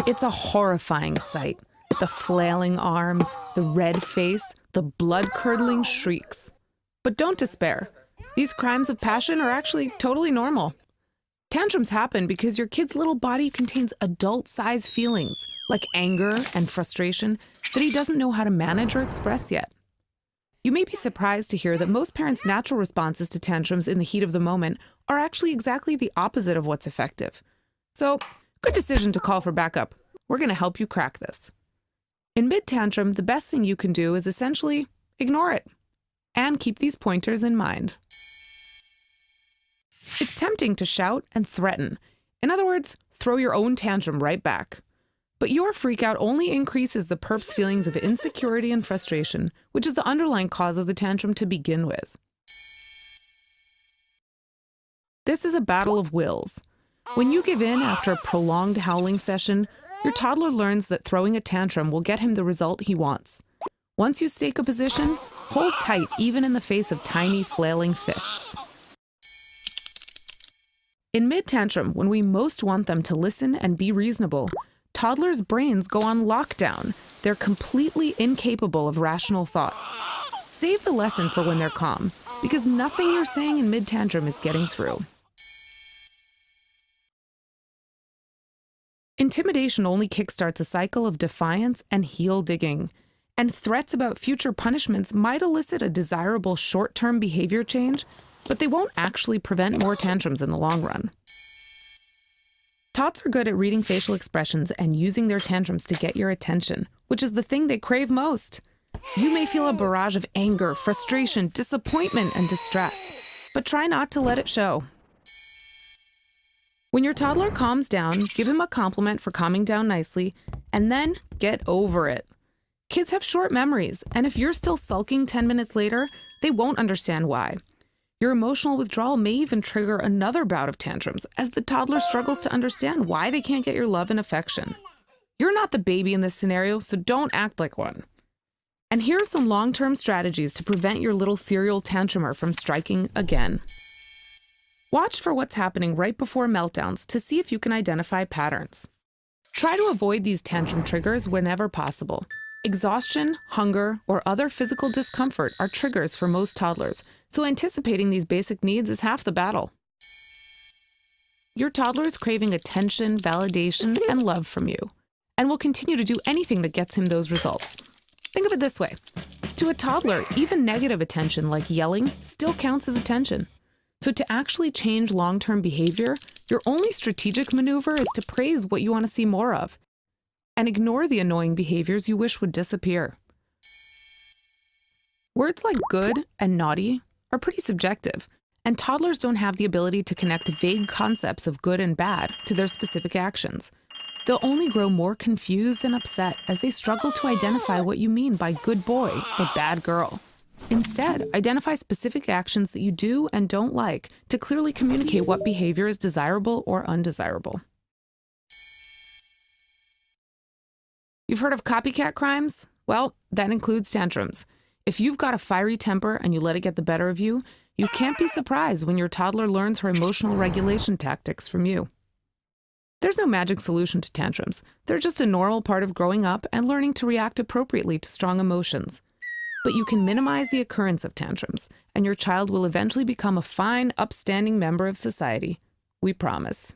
It's a horrifying sight. The flailing arms, the red face, the blood-curdling shrieks. But don't despair. These crimes of passion are actually totally normal. Tantrums happen because your kid's little body contains adult-sized feelings, like anger and frustration, that he doesn't know how to manage or express yet. You may be surprised to hear that most parents' natural responses to tantrums in the heat of the moment are actually exactly the opposite of what's effective. So, good decision to call for backup. We're going to help you crack this. In mid-tantrum, the best thing you can do is essentially ignore it and keep these pointers in mind. It's tempting to shout and threaten. In other words, throw your own tantrum right back. But your freakout only increases the perp's feelings of insecurity and frustration, which is the underlying cause of the tantrum to begin with. This is a battle of wills. When you give in after a prolonged howling session, your toddler learns that throwing a tantrum will get him the result he wants. Once you stake a position, hold tight even in the face of tiny flailing fists. In mid-tantrum, when we most want them to listen and be reasonable, toddlers' brains go on lockdown. They're completely incapable of rational thought. Save the lesson for when they're calm, because nothing you're saying in mid-tantrum is getting through. Intimidation only kickstarts a cycle of defiance and heel digging, and threats about future punishments might elicit a desirable short-term behavior change, but they won't actually prevent more tantrums in the long run. Tots are good at reading facial expressions and using their tantrums to get your attention, which is the thing they crave most. You may feel a barrage of anger, frustration, disappointment, and distress, but try not to let it show. When your toddler calms down, give him a compliment for calming down nicely, and then get over it. Kids have short memories, and if you're still sulking 10 minutes later, they won't understand why. Your emotional withdrawal may even trigger another bout of tantrums as the toddler struggles to understand why they can't get your love and affection. You're not the baby in this scenario, so don't act like one. And here are some long-term strategies to prevent your little serial tantrumer from striking again. Watch for what's happening right before meltdowns to see if you can identify patterns. Try to avoid these tantrum triggers whenever possible. Exhaustion, hunger, or other physical discomfort are triggers for most toddlers, so anticipating these basic needs is half the battle. Your toddler is craving attention, validation, and love from you, and will continue to do anything that gets him those results. Think of it this way. To a toddler, even negative attention like yelling still counts as attention. So to actually change long-term behavior, your only strategic maneuver is to praise what you want to see more of, and ignore the annoying behaviors you wish would disappear. Words like good and naughty are pretty subjective, and toddlers don't have the ability to connect vague concepts of good and bad to their specific actions. They'll only grow more confused and upset as they struggle to identify what you mean by good boy or bad girl. Instead, identify specific actions that you do and don't like to clearly communicate what behavior is desirable or undesirable. You've heard of copycat crimes? Well, that includes tantrums. If you've got a fiery temper and you let it get the better of you, you can't be surprised when your toddler learns her emotional regulation tactics from you. There's no magic solution to tantrums. They're just a normal part of growing up and learning to react appropriately to strong emotions. But you can minimize the occurrence of tantrums, and your child will eventually become a fine, upstanding member of society. We promise.